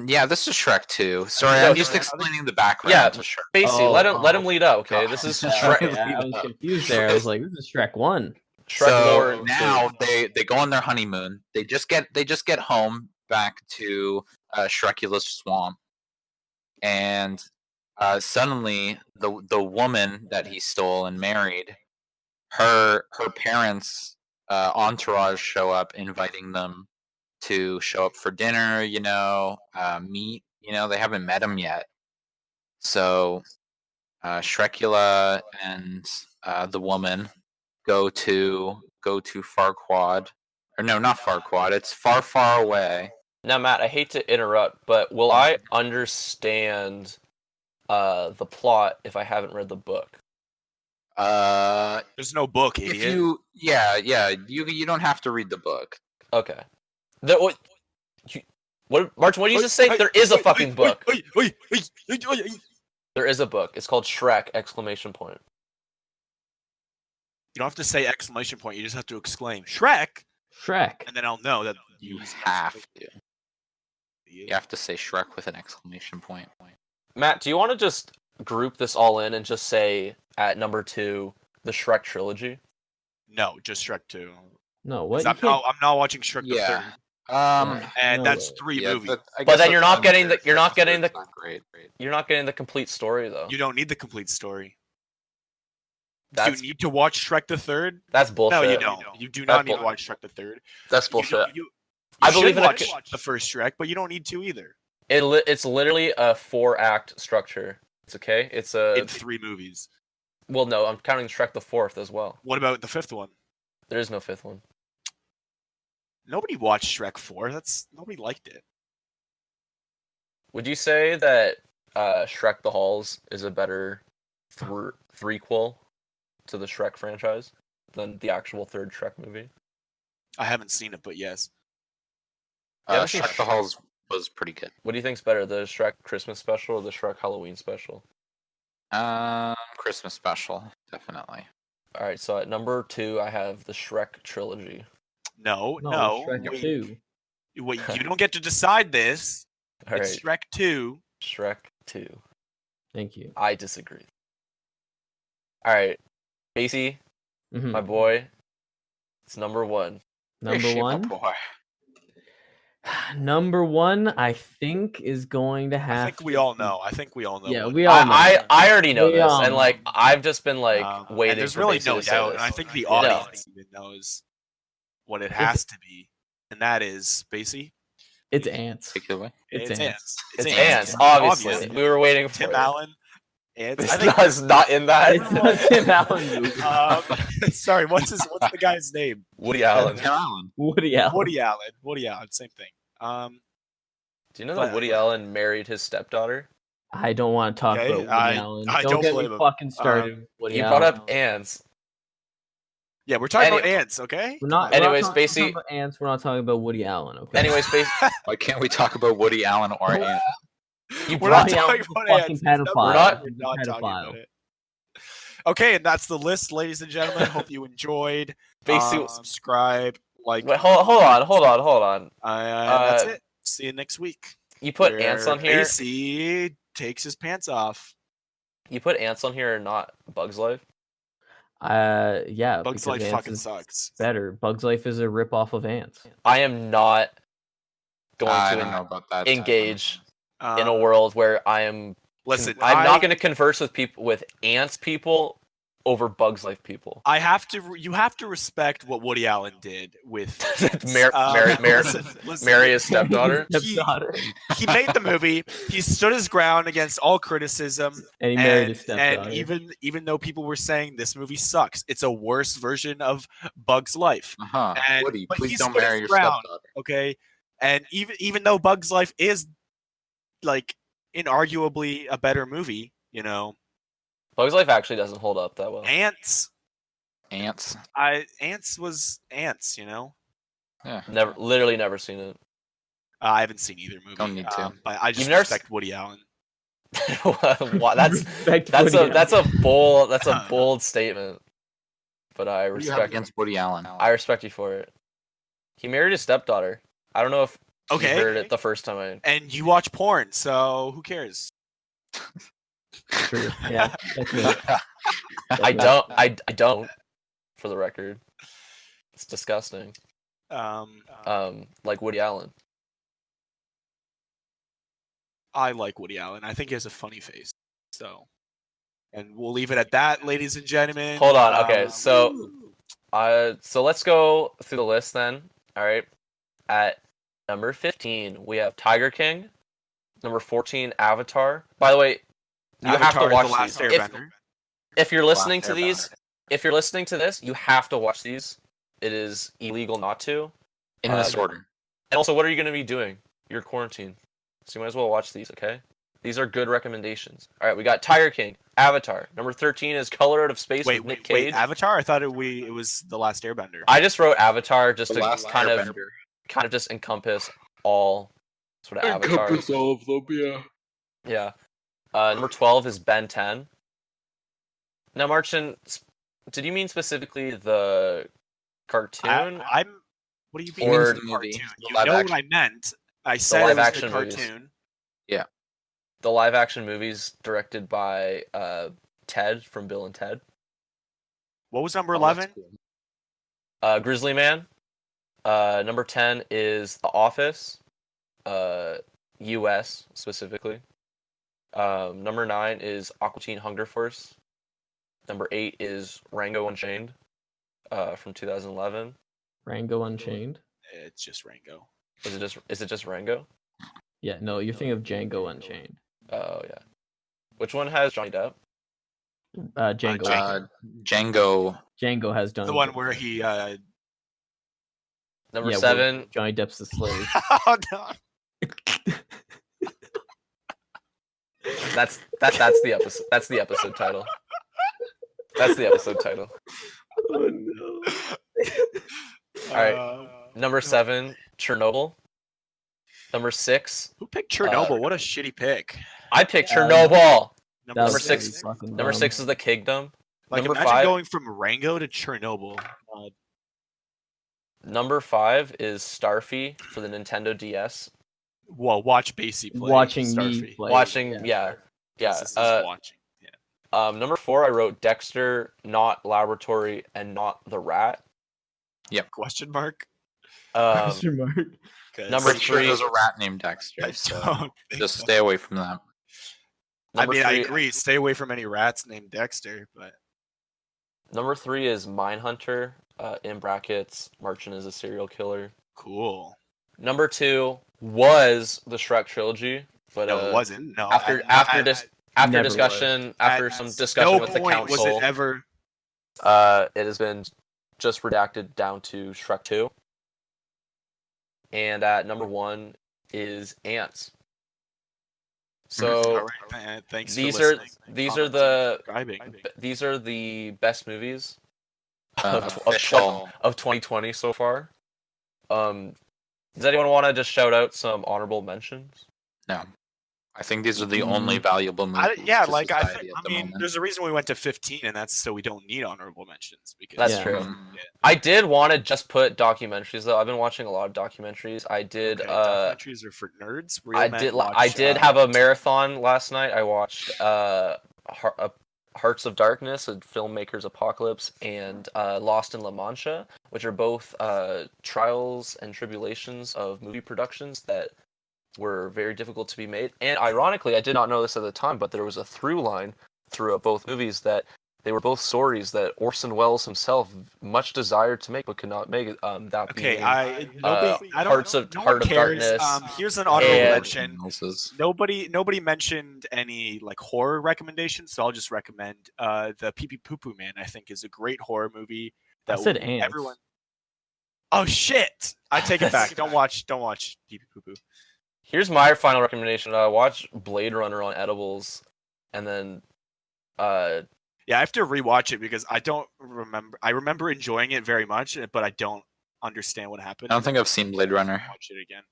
Yeah, this is Shrek 2. Sorry, No, I'm just explaining the background Yeah, to Shrek. Basically, Oh, let him lead up, okay? God. This is Yeah, Shrek. I was confused there. I was like, this is Shrek 1. Shrek So lore now two. they go on their honeymoon. They just get home back to Shrekula's swamp, and suddenly the woman that he stole and married, her parents' entourage show up, inviting them to show up for dinner. Meet. They haven't met him yet. So Shrekula and the woman go to Farquaad, or no, not Farquaad. It's far away. Now, Matt, I hate to interrupt, but will I understand the plot if I haven't read the book? There's no book, If idiot. you don't have to read the book. Okay. Martin, what did you just say? There is a fucking book. There is a book. It's called Shrek! ! You don't have to say exclamation point. You just have to exclaim Shrek, Shrek. and then I'll know that You have to. You have to say Shrek with an exclamation point. Matt, do you want to just group this all in and just say At number 2, the Shrek trilogy. No, just Shrek 2. No, 'Cause what? You can't. I'm not watching Shrek the Yeah. third, No and that's way. 3 Yeah, movies. But then you're not getting unfair. you're not getting It's the not great. you're not getting the complete story though. You don't need the complete story. That's Do you need to watch Shrek the third? that's bullshit. No, you don't. You do not need to watch Shrek the third. That's You bullshit. I I believe believe should in a watch the first Shrek, but you don't need to either. It's literally a 4-act structure. It's okay. It's a In 3 movies. well, no, I'm counting Shrek the 4th as well. What about the 5th one? There is no 5th one. Nobody watched Shrek 4. Nobody liked it. Would you say that Shrek the Halls is a better threequel to the Shrek franchise than the actual third Shrek movie? I haven't seen it, but yes. Yeah, Shrek the Halls was pretty good. What do you think's better, the Shrek Christmas special or the Shrek Halloween special? Christmas special, definitely. All right, so at number 2, I have the Shrek trilogy. No. Shrek 2. Wait, you don't get to decide this. All It's right, Shrek 2. Shrek 2. Thank you. I disagree. All right, Casey, Mhm. my boy, it's number 1. Number Hey, one. boy. Number one, I think, is going to have. I think we all know. Yeah, what- we all know. I already know We this, all and like I've just been like and waiting. there's for really Casey no to say doubt, this. and I think the Yeah. audience even knows what it has to be, and that is Spacey. It's ants. Take it away. It's ants. It's ants, obviously. We were waiting for Tim it. Allen. Ants. I It's not in that. It's not Tim Allen movie. Sorry, what's the guy's name? Woody Allen. Tim Allen. Woody Allen. Woody Allen. Same thing. Do you know that Woody Allen married his stepdaughter? I don't want to talk Okay, about Woody Allen. I don't don't get blame me him. fucking started. with Woody He Allen. brought up ants. Yeah, we're talking about Any- ants, okay? We're not. Anyways, we're not talking Spacey- about ants. We're not talking about Woody Allen. Okay. Anyways, Why can't we talk about Woody Allen or Ant? you We're brought not Woody talking Allen's a about fucking ants. pedophile. We're not- He's a talking pedophile. about it. Okay, and that's the list, ladies and gentlemen. Hope you enjoyed. Spacey- Subscribe, like. Wait, hold on. That's it. See you next week. You put where ants on here. AC takes his pants off. You put ants on here and not Bugs Life. Yeah. Bugs because Life Ants fucking is sucks. better. Bugs Life is a rip off of Ants. I am not going I to don't know about that. engage in a Um, world where I am. Listen, I'm not going to converse with ants people over Bugs Life people. I have to. You have to respect what Woody Allen did with. listen, Marry his stepdaughter. Stepdaughter. He made the movie. He stood his ground against all criticism. And he married his stepdaughter. And even though people were saying this movie sucks, it's a worse version of Bug's Life. And- Woody, but please he don't stood marry his your ground. stepdaughter. Okay, and even though Bug's Life is like inarguably a better movie, Bugs Life actually doesn't hold up that well. Ants. Ants. Ants was Ants. Yeah. Literally never seen it. I haven't seen either movie. Don't need to. But I just You've never respect Woody Allen. Wow, that's Respect that's Woody a bold statement. But I What do you have respect against Woody Allen? I respect you for it. He married his stepdaughter. I don't know if Okay. you heard it the first time I. And you watch porn, so who cares? True. Yeah. That's me. I don't. I don't. For the record, it's disgusting. Like Woody Allen. I like Woody Allen. I think he has a funny face. So, and we'll leave it at that, ladies and gentlemen. Hold on. Okay, so let's go through the list then. All right. At number 15, we have Tiger King. Number 14, Avatar. By the way, you have Avatar to is the watch Last these. Airbender. If you're listening to Airbender. these, if you're listening to this, you have to watch these. It is illegal not to. In this order. And also, what are you going to be doing? You're quarantined, so you might as well watch these. Okay, these are good recommendations. All right, we got Tiger King, Avatar. Number 13 is Color Out of Space with Nick Cage. Avatar? I thought it was the Last Airbender. I just wrote Avatar just The to Last kind of Airbender. just encompass all sort of avatars. all of them, yeah. Yeah. Number 12 is Ben 10. Now, Marcin, did you mean specifically the cartoon? I'm. What do you mean? Or it's the the cartoon? movie, the You live know action. what I meant. I said it live was action the movies. cartoon. The live action movies directed by Ted from Bill and Ted. What was number Oh, that's 11? cool. Grizzly Man. Number 10 is The Office. U.S. specifically. Number 9 is Aqua Teen Hunger Force. Number 8 is Rango Unchained. From 2011. Rango Unchained. It's just Rango. Is it just Rango? Yeah, no, you're thinking of Django Unchained. Oh yeah. Which one has Johnny Depp? Django. Django. Django has done The one where he. Number yeah, 7. where Johnny Depp's the slave. Oh, no. That's the episode. That's the episode title. That's the episode title. Oh no. All right. Number 7, Chernobyl. Number 6. Who picked Chernobyl? What a shitty pick. I picked Chernobyl. That Number was 6. pretty fucking Number dumb. 6 is The Kingdom. Like, Number imagine 5. going from Rango to Chernobyl. Number 5 is Starfy for the Nintendo DS. Well, watch Basie play. Watching Starfy. me play. Watching, yeah. This is watching. Yeah. Number 4, I wrote Dexter, Not Laboratory, and Not the Rat. Question mark? Question mark. 'Cause Number Pretty sure 3. there's a rat named I Dexter. So don't think just so. stay away from that. I Number mean, I 3 agree. Stay away from any rats named Dexter, but Number 3 is Mindhunter. In brackets, Martian is a serial killer. cool. Number 2 was the Shrek trilogy, but No, it wasn't. No. after Never discussion, after some at discussion no with the point was council, it ever. it has been just redacted down to Shrek 2. And at number 1 is Ants. So All right, thanks. these for are listening. these are Commenting, the subscribing. these are the best movies Official. of 2020 so far. Does anyone want to just shout out some honorable mentions? No. I think these are the only valuable movies. I society at the mean, moment. there's a reason we went to 15, and that's so we don't need honorable mentions because That's Yeah. true. Mm. I did want to just put documentaries though. I've been watching a lot of documentaries. I did. Okay, documentaries are for nerds. Real I men did. watch, I did have a marathon last night. I watched Hearts of Darkness, a filmmaker's apocalypse, and Lost in La Mancha, which are both trials and tribulations of movie productions that were very difficult to be made. And ironically, I did not know this at the time, but there was a through line throughout both movies that they were both stories that Orson Welles himself much desired to make but could not make. That Okay, being I don't. Heart of cares. Darkness. Here's an honorable and- mention. This Nobody mentioned any like horror recommendations, so I'll just recommend the Pee Pee Poo Poo Man. I think is a great horror movie. I said will- Ants. everyone. Oh shit! I take it back. Don't watch Pee Pee Poo Poo. Here's my final recommendation. Watch Blade Runner on edibles, and then Yeah, I have to rewatch it because I don't remember. I remember enjoying it very much, but I don't understand what happened. I don't think I've seen Blade Runner. Watch it again.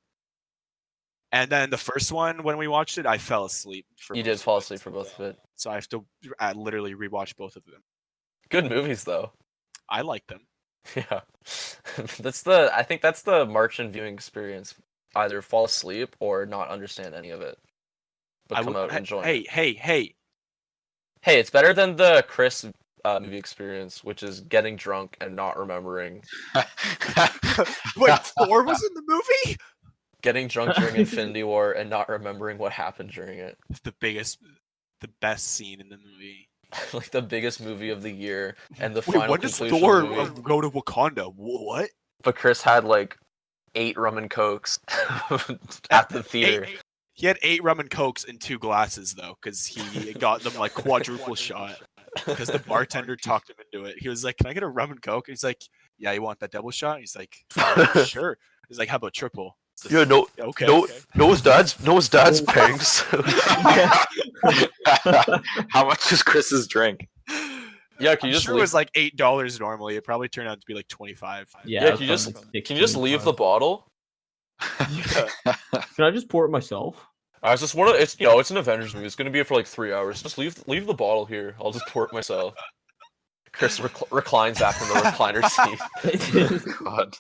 And then the first one, when we watched it, I fell asleep. you did fall asleep for both of it. So I have to literally rewatch both of them. Good movies though. I like them. Yeah, I think that's the Martian viewing experience. Either fall asleep or not understand any of it, but come out enjoying. Hey! Hey, it's better than the Chris movie experience, which is getting drunk and not remembering. Wait, Thor was in the movie? Getting drunk during Infinity War and not remembering what happened during it. The best scene in the movie. Like the biggest movie of the year and the Wait, final when does conclusion Thor of the movie. go to Wakanda? What? But Chris had like 8 rum and cokes at the theater. He had 8 rum and cokes and 2 glasses though, because he got them like quadruple shot. Because the bartender talked him into it. He was like, "Can I get a rum and coke?" And he's like, "Yeah, you want that double shot?" And he's like, "Sure." He's like, "How about triple?" He's like, Yeah, no, okay. Noah's dad's pangs. How much is Chris's drink? Yeah, can I'm you just sure it was like $8 normally. It probably turned out to be like 25. Yeah, Yeah, it's can you probably can you just leave the 16. bottle? Can I just pour it myself? I was just one of it's an Avengers movie. It's gonna be for like 3 hours. Just leave the bottle here. I'll just pour it myself. Chris reclines back in the recliner seat. God.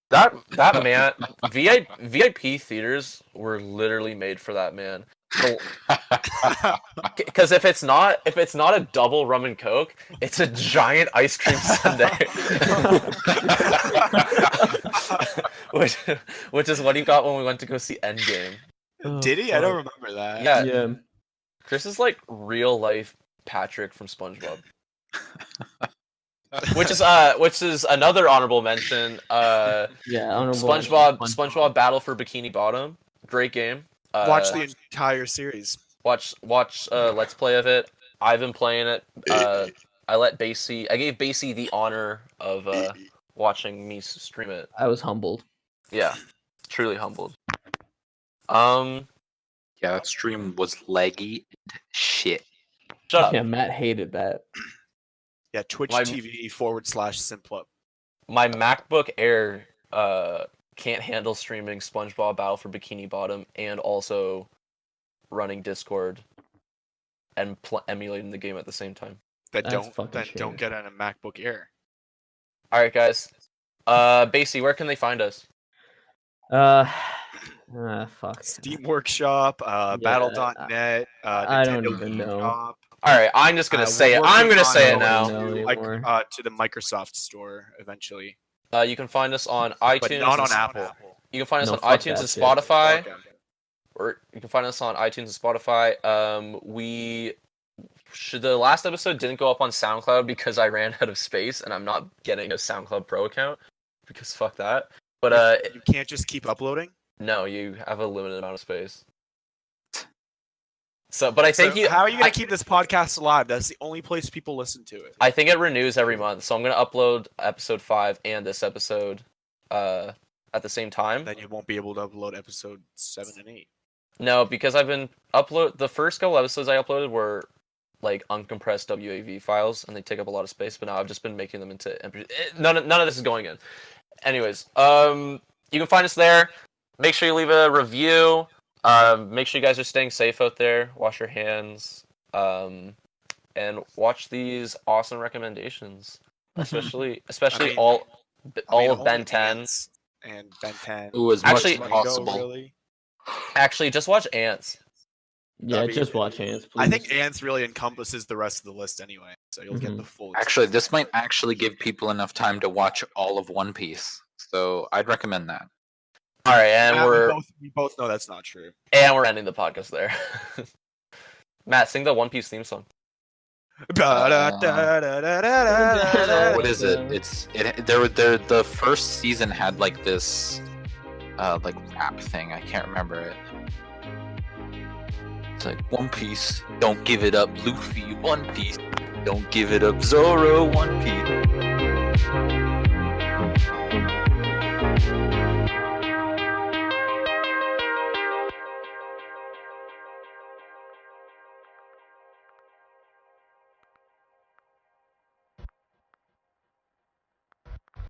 That man, VIP theaters were literally made for that man. Because if it's not a double rum and coke, it's a giant ice cream sundae. which is what he got when we went to go see Endgame. Oh, Did he? I don't fuck. remember that. Yeah, Yeah. Chris is like real life Patrick from SpongeBob. which is another honorable mention. Yeah. Honorable SpongeBob Battle for Bikini Bottom. Great game. Watch the entire series. Watch Let's Play of it. I've been playing it. I gave Basie the honor of watching me stream it. I was humbled. Yeah, truly humbled. Yeah, that stream was laggy and shit. Shut up. Yeah, Matt hated that. Yeah, Twitch TV /Simplup. My MacBook Air can't handle streaming SpongeBob Battle for Bikini Bottom and also running Discord and emulating the game at the same time. That's Don't fucking get on a MacBook Air. All right, guys. Basie, where can they find us? Fuck. Steam Workshop, Battle.net. I don't Nintendo even know. eShop, All right, I'm just gonna say it. we're I'm gonna working say it on now. No like anymore. to the Microsoft Store eventually, You can find us on iTunes. but not on Apple. You can find us No, on fuck iTunes that and shit. Spotify. Okay. Or you can find us on iTunes and Spotify. The last episode didn't go up on SoundCloud because I ran out of space and I'm not getting a SoundCloud Pro account because fuck that. But You can't just keep uploading. no, you have a limited amount of space. So, but I think So how are you gonna keep this podcast alive? That's the only place people listen to it. I think it renews every month, so I'm gonna upload episode 5 and this episode at the same time. Then you won't be able to upload episode 7 and 8. No, because I've been the first couple episodes I uploaded were like uncompressed WAV files, and they take up a lot of space. But now I've just been making them into MP. None of this is going in. Anyways, you can find us there. Make sure you leave a review. Make sure you guys are staying safe out there. Wash your hands. And watch these awesome recommendations, especially I mean, all of only Ben 10. Ants and Ben 10. Ooh, as Actually- much as Rango, possible. really. Actually, just watch Ants. Yeah, I mean, just watch Ants, please. I think Ants really encompasses the rest of the list anyway, so you'll get Mhm. the full. Actually, this might actually give people enough time to watch all of One Piece. So I'd recommend that. All right, and we both know that's not true. we're ending the podcast there. Matt, sing the One Piece theme song. What is it? The first season had like this like rap thing. I can't remember it. It's like One Piece, don't give it up, Luffy. One Piece, don't give it up, Zoro. One Piece.